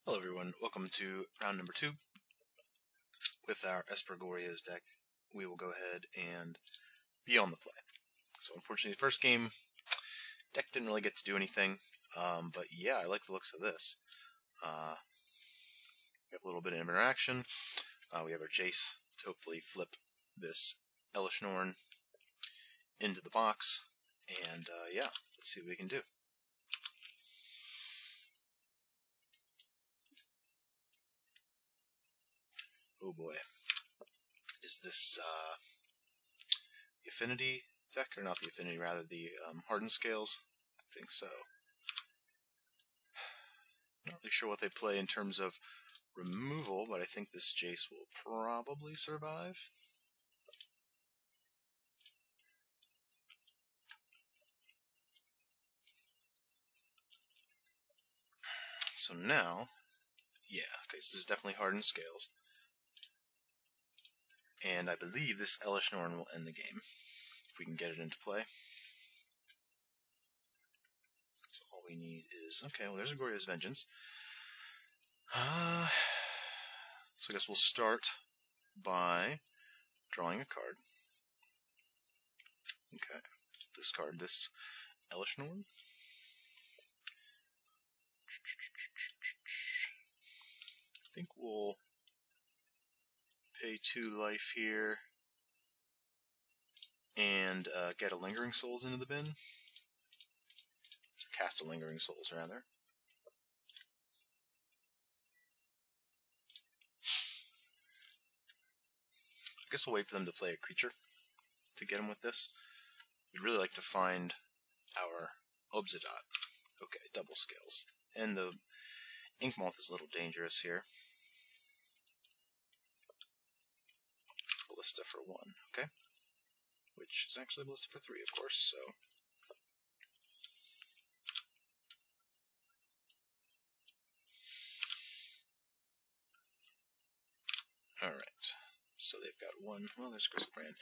Hello everyone, welcome to round number 2 with our Esper Goryo's deck. We will go ahead and be on the play. So unfortunately the first game, deck didn't really get to do anything, but yeah, I like the looks of this. We have a little bit of interaction. We have our Jace to hopefully flip this Elesh Norn into the box, and yeah, let's see what we can do. Oh boy. Is this the Affinity deck? Or not the Affinity, rather the Hardened Scales? I think so. Not really sure what they play in terms of removal, but I think this Jace will probably survive. So now, yeah, okay, so this is definitely Hardened Scales. And I believe this Elesh Norn will end the game, if we can get it into play. So all we need is, okay, well there's a Goryo's Vengeance. So I guess we'll start by drawing a card. Okay, discard this Elesh Norn. I think we'll pay 2 life here and get a Lingering Souls into the bin. Cast a Lingering Souls, rather. I guess we'll wait for them to play a creature to get them with this. We'd really like to find our Obzedat. Okay, double scales. And the Ink Moth is a little dangerous here. Ballista for 1, okay? Which is actually Ballista for 3, of course, so... Alright, so they've got 1, well there's Griselbrand.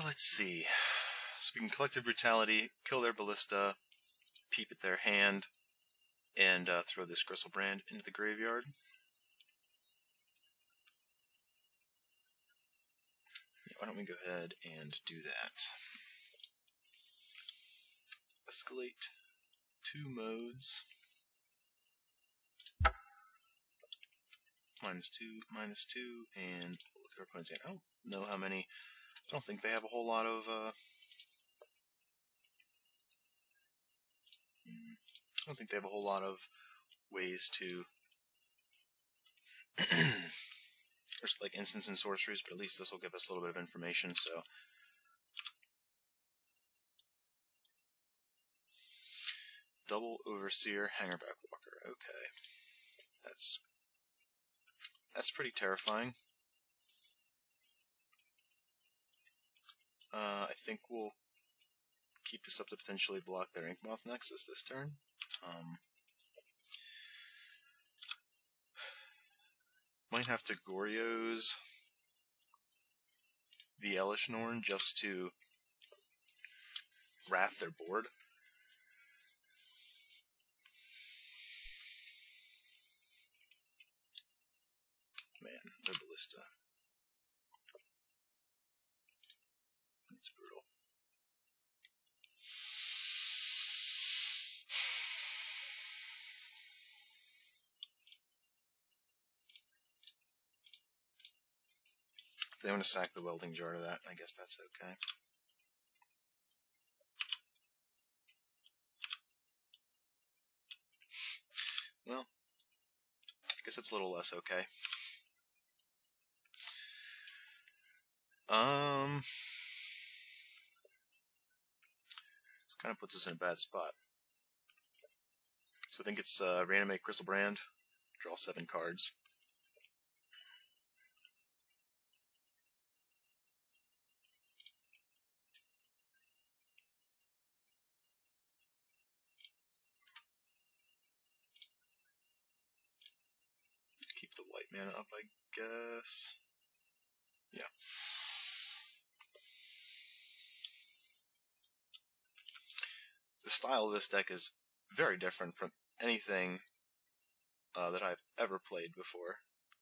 Let's see. So we can Collective Brutality, kill their Ballista, peep at their hand, and throw this Griselbrand into the graveyard. Yeah, why don't we go ahead and do that. Escalate 2 modes. -2, and we'll look at our opponent's hand. I don't know how many. I don't think they have a whole lot of. I don't think they have a whole lot of ways to. There's like instants and sorceries, but at least this will give us a little bit of information. So. Double Overseer, Hangerback Walker. Okay, that's pretty terrifying. I think we'll keep this up to potentially block their Ink Moth Nexus this turn. Might have to Goryo's the Elesh Norn just to wrath their board. Man, their Ballista. It's brutal. If they want to sack the welding jar to that, I guess that's okay. Well, I guess it's a little less okay. This kind of puts us in a bad spot. So I think it's reanimate Griselbrand, draw 7 cards. Keep the white mana up, I guess. Yeah. The style of this deck is very different from anything that I've ever played before.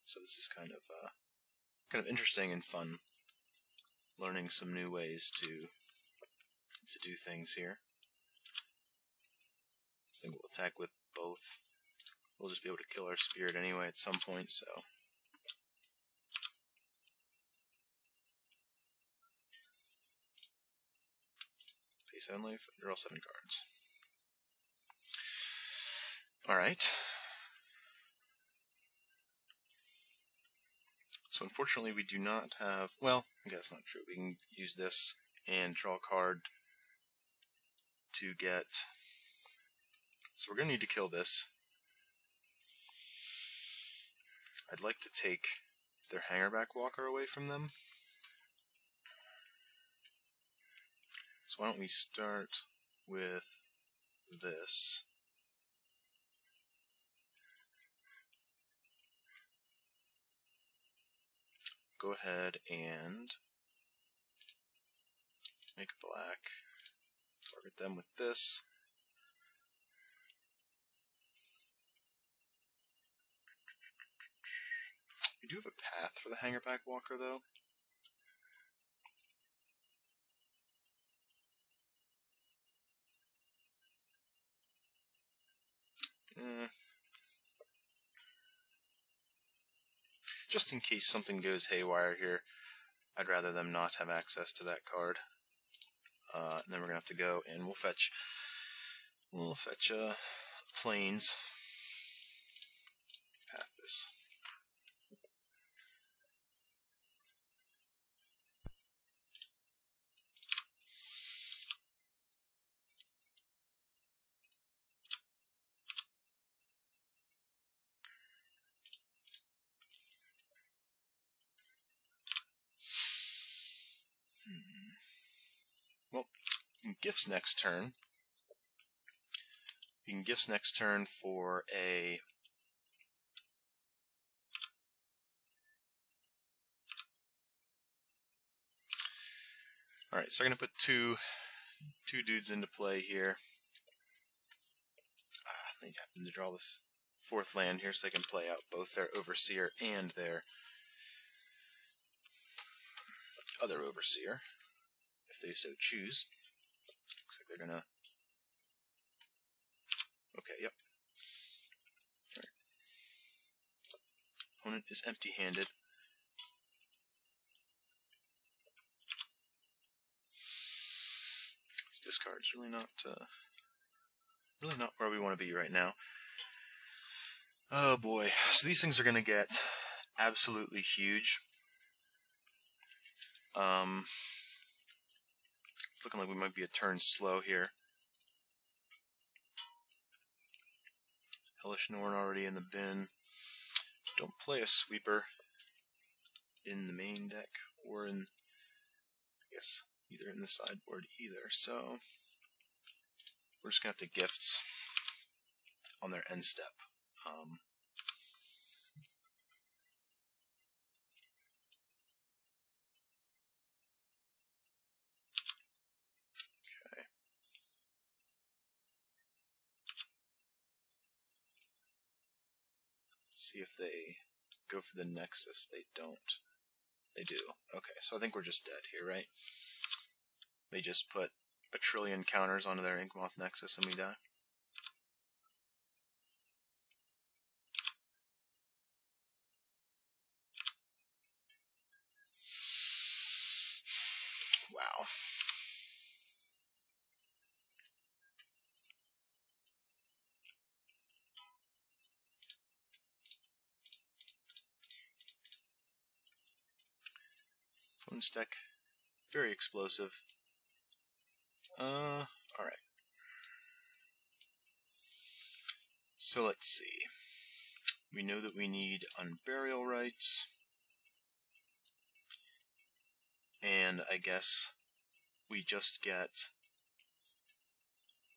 So this is kind of interesting and fun, learning some new ways to do things here. I think we'll attack with both. We'll just be able to kill our spirit anyway at some point, so. Pay 7 life, draw 7 cards. Alright. So unfortunately we do not have, well, I guess that's not true. We can use this and draw a card to get, so we're going to need to kill this. I'd like to take their Hangerback Walker away from them. So why don't we start with this. Go ahead and make a black. Target them with this. We do have a path for the Hangerback Walker, though. Just in case something goes haywire here, I'd rather them not have access to that card. And then we're gonna have to go and we'll fetch plains. Path this. Well, you can gifts next turn. You can gifts next turn for a Alright, so I'm going to put two dudes into play here. They happen to draw this 4th land here so they can play out both their Overseer and their other Overseer, if they so choose. Looks like they're going to... Okay, yep. Alright. Opponent is empty-handed. This card is really not where we want to be right now. Oh boy, so these things are going to get absolutely huge. Looking like we might be a turn slow here. Elesh Norn already in the bin. Don't play a sweeper in the main deck or in, I guess, either in the sideboard either, so we're just going to have to gifts on their end step. Okay. Let's see if they go for the Nexus. They don't. They do. Okay, so I think we're just dead here, right? They just put a trillion counters onto their Inkmoth Nexus and we die. Wow. Opponent's deck, very explosive. Alright. So let's see. We know that we need Unburial Rites. And I guess we just get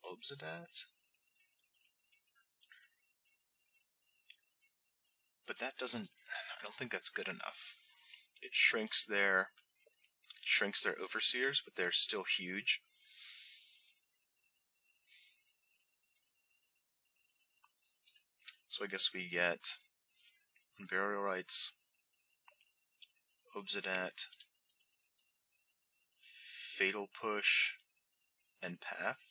Obzedat. But that doesn't, I don't think that's good enough. It shrinks their Overseers, but they're still huge. So So I guess we get Unburial Rites, Obzedat, Fatal Push, and Path.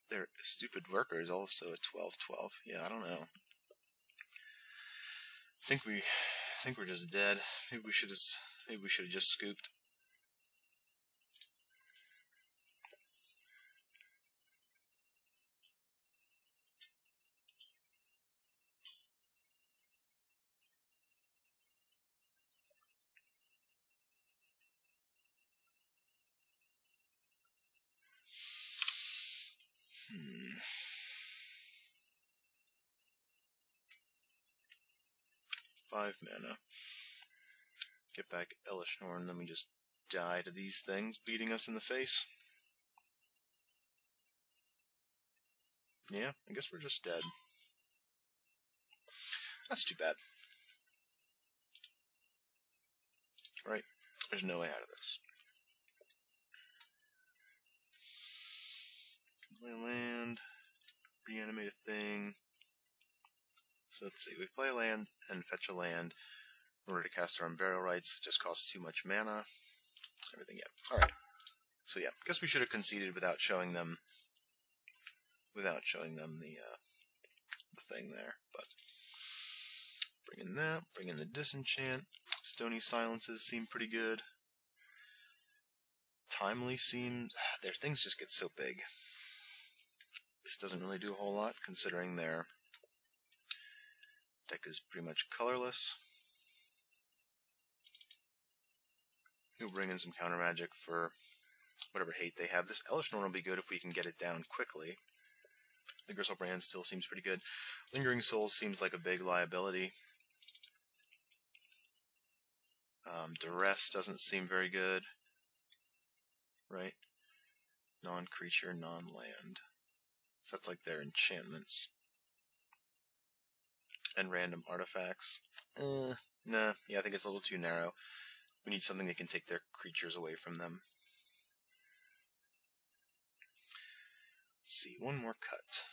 Their Stupid Worker is also a 12/12. Yeah, I don't know. I think we're just dead. Maybe we should have just scooped. Hmm. 5 mana. Get back Elesh Norn, then we just die to these things beating us in the face. Yeah, I guess we're just dead. That's too bad. Right? There's no way out of this. Play a land, reanimate a thing. So let's see, we play a land and fetch a land in order to cast our Unburial Rites. It just costs too much mana. Everything, yeah. Alright. So yeah, guess we should have conceded without showing them the thing there. But bring in that, bring in the Disenchant. Stony Silences seem pretty good. Timely seems... their things just get so big. This doesn't really do a whole lot, considering their deck is pretty much colorless. We'll bring in some counter magic for whatever hate they have. This Elesh Norn will be good if we can get it down quickly. The Griselbrand still seems pretty good. Lingering Souls seems like a big liability. Duress doesn't seem very good. Right? Non-creature, non-land. So that's like their enchantments. And random artifacts. Nah, yeah, I think it's a little too narrow. We need something that can take their creatures away from them. Let's see, one more cut.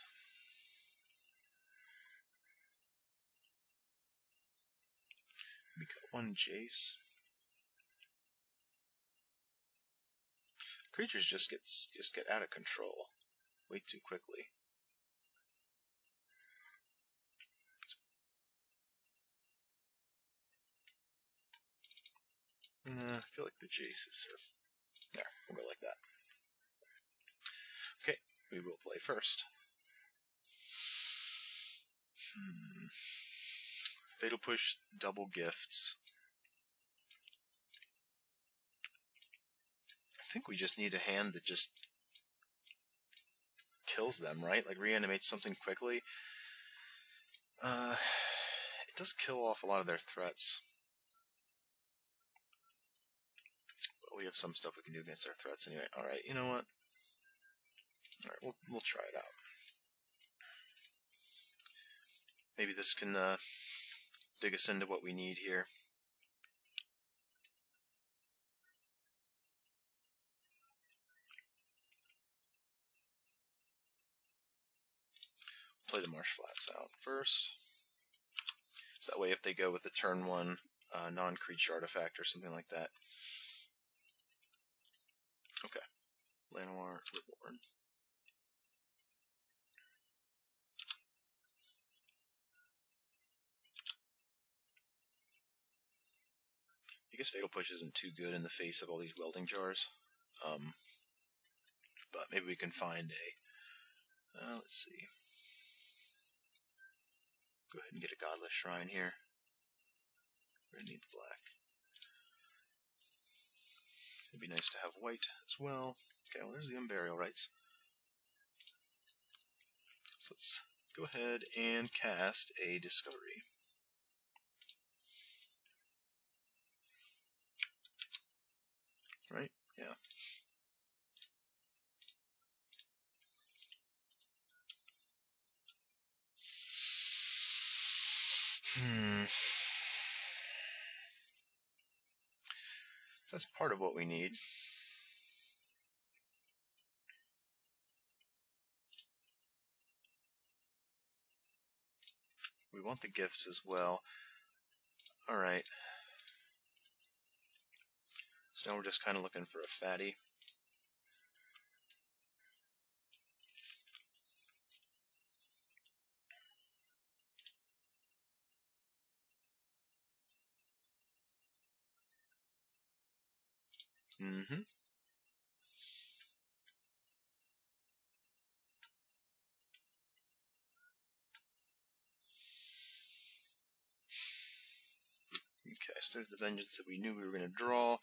We got one Jace. Creatures just get out of control way too quickly. Nah, I feel like the Jaces are... There, we'll go like that. Okay, we will play first. Fatal Push, double gifts. I think we just need a hand that just kills them, right? Like reanimates something quickly. It does kill off a lot of their threats. But we have some stuff we can do against their threats anyway. Alright, you know what? Alright, we'll try it out. Maybe this can dig us into what we need here. Play the Marsh Flats out first. So that way if they go with the turn 1 non-creature artifact or something like that. Okay. Llanowar Reborn. I guess Fatal Push isn't too good in the face of all these welding jars. But maybe we can find a... let's see. Go ahead and get a Godless Shrine here. We're going to need the black. It'd be nice to have white as well. Okay, well there's the Unburial Rites. So let's go ahead and cast a Discovery. Right? Yeah. That's part of what we need. We want the gifts as well. Alright. So now we're just kind of looking for a fatty. Mm-hmm. Okay, so there's the vengeance that we knew we were going to draw.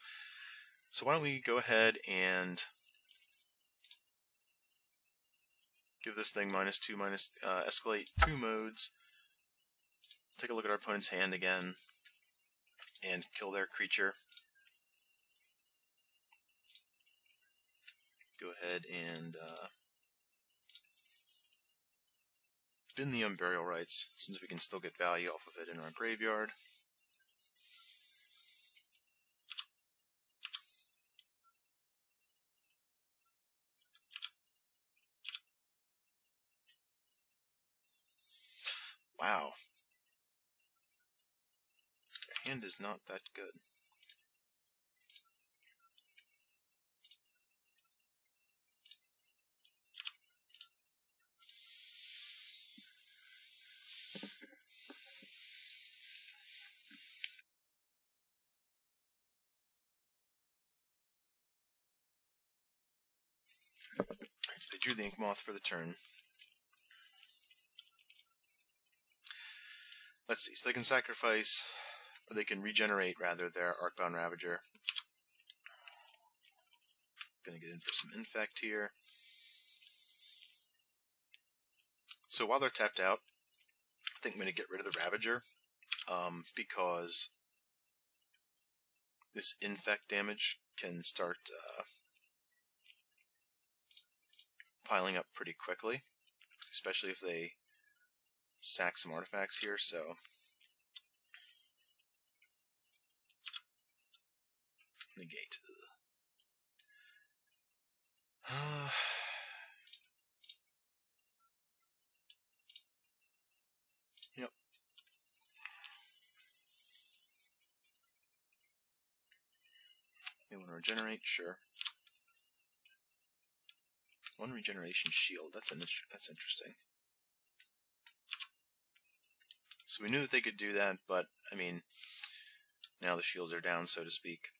So why don't we go ahead and give this thing -2, escalate 2 modes. Take a look at our opponent's hand again and kill their creature. Go ahead and bin the Unburial Rites, since we can still get value off of it in our graveyard. Wow. Their hand is not that good. Alright, so they drew the Ink Moth for the turn. Let's see, so they can sacrifice, or they can regenerate, rather, their Arcbound Ravager. Gonna get in for some Infect here. So while they're tapped out, I think I'm gonna get rid of the Ravager, because this Infect damage can start piling up pretty quickly, especially if they sack some artifacts here, so negate. Yep. They want to regenerate? Sure. 1 regeneration shield. That's interesting. So we knew that they could do that, but, I mean, now the shields are down, so to speak.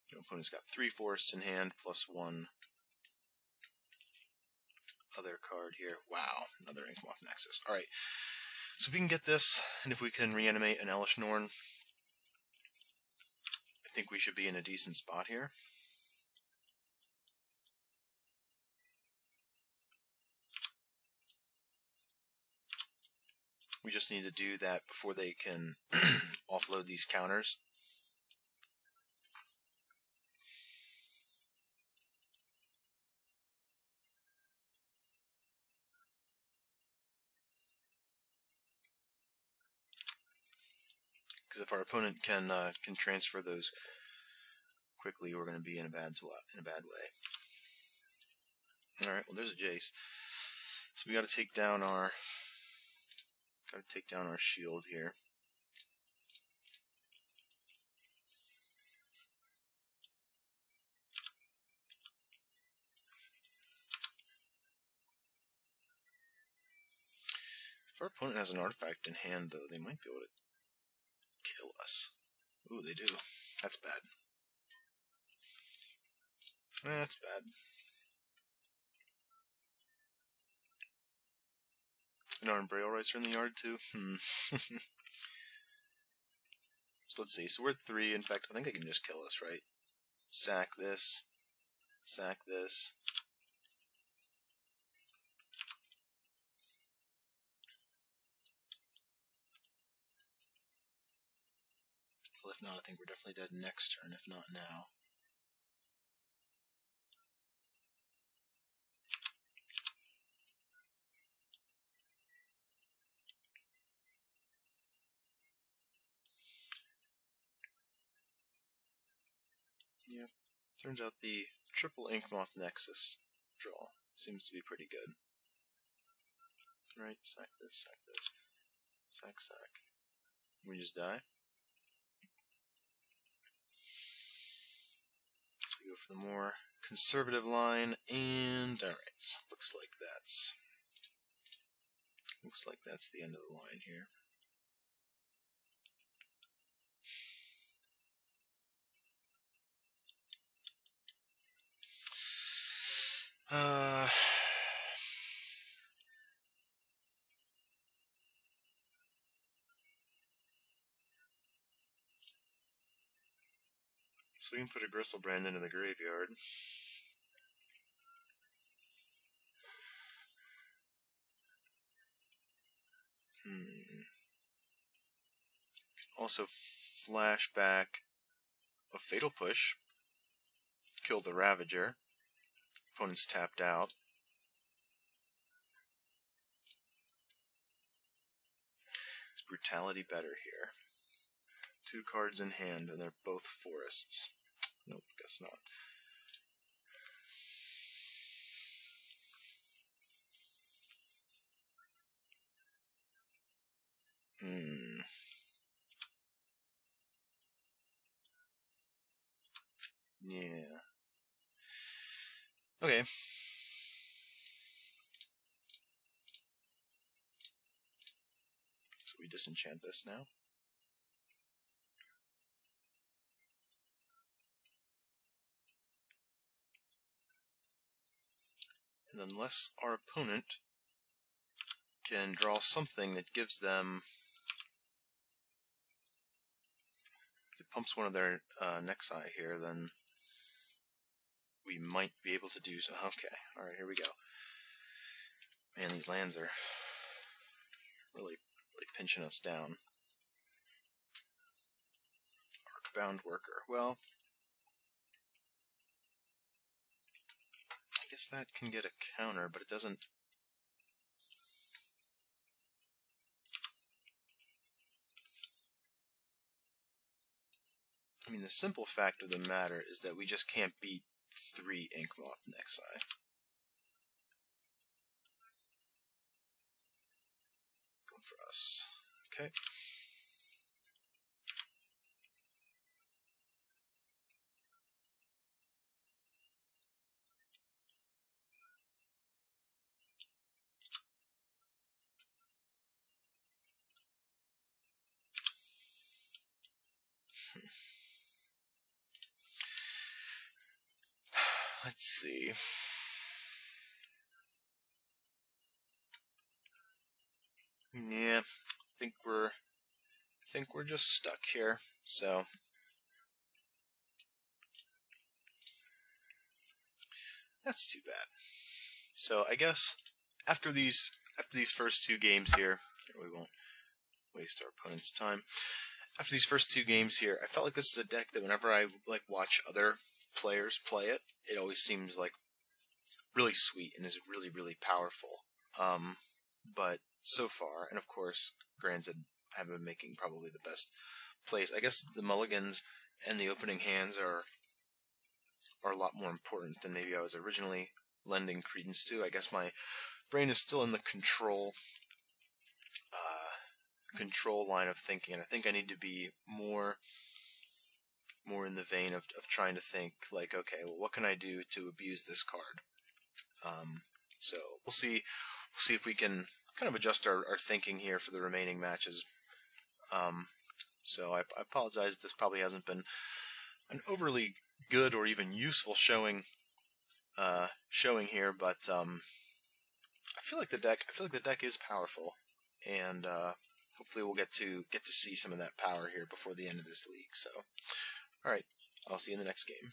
Your opponent's got 3 forests in hand, plus 1 other card here. Wow, another Inkmoth Nexus. Alright, so if we can get this, and if we can reanimate an Elesh Norn, I think we should be in a decent spot here. We just need to do that before they can offload these counters. Because if our opponent can transfer those quickly, we're going to be in a bad way. All right, well, there's a Jace. So we got to take down our shield here. If our opponent has an artifact in hand, though, they might be able to kill us. Ooh, they do. That's bad. That's bad. And our Unburial Rites are in the yard, too? So let's see. So we're at 3. In fact, I think they can just kill us, right? Sack this. Sack this. Well, if not, I think we're definitely dead next turn, if not now. Yep. Turns out the triple Inkmoth Nexus draw seems to be pretty good. Right, sack this, sack this. Sack, sack. We just die. So we go for the more conservative line, and alright, looks like that's the end of the line here. So we can put a Griselbrand into the graveyard. Also flash back a Fatal Push, kill the Ravager. Opponent's tapped out. Is Brutality better here? 2 cards in hand, and they're both forests. Nope, guess not. Yeah. Okay. So we disenchant this now. And unless our opponent can draw something that gives them... If it pumps one of their Nexi here, then we might be able to do so. Okay, alright, here we go. Man, these lands are really pinching us down. Arcbound Worker. Well, I guess that can get a counter, but it doesn't... I mean, the simple fact of the matter is that we just can't beat 3 Inkmoth Nexi. Going for us. Okay. Let's see. Yeah, I think we're just stuck here. So that's too bad. So I guess after these first 2 games here, we won't waste our opponent's time. After these first 2 games here, I felt like this is a deck that whenever I watch other players play it, it always seems like really sweet and is really, really powerful. But so far, and of course, granted, I've been making probably the best plays. I guess the mulligans and the opening hands are a lot more important than maybe I was originally lending credence to. I guess my brain is still in the control line of thinking, and I think I need to be more in the vein of trying to think like, okay, well, what can I do to abuse this card? So we'll see if we can kind of adjust our thinking here for the remaining matches. So I apologize. This probably hasn't been an overly good or even useful showing here, but I feel like the deck is powerful, and hopefully we'll get to see some of that power here before the end of this league. So, all right, I'll see you in the next game.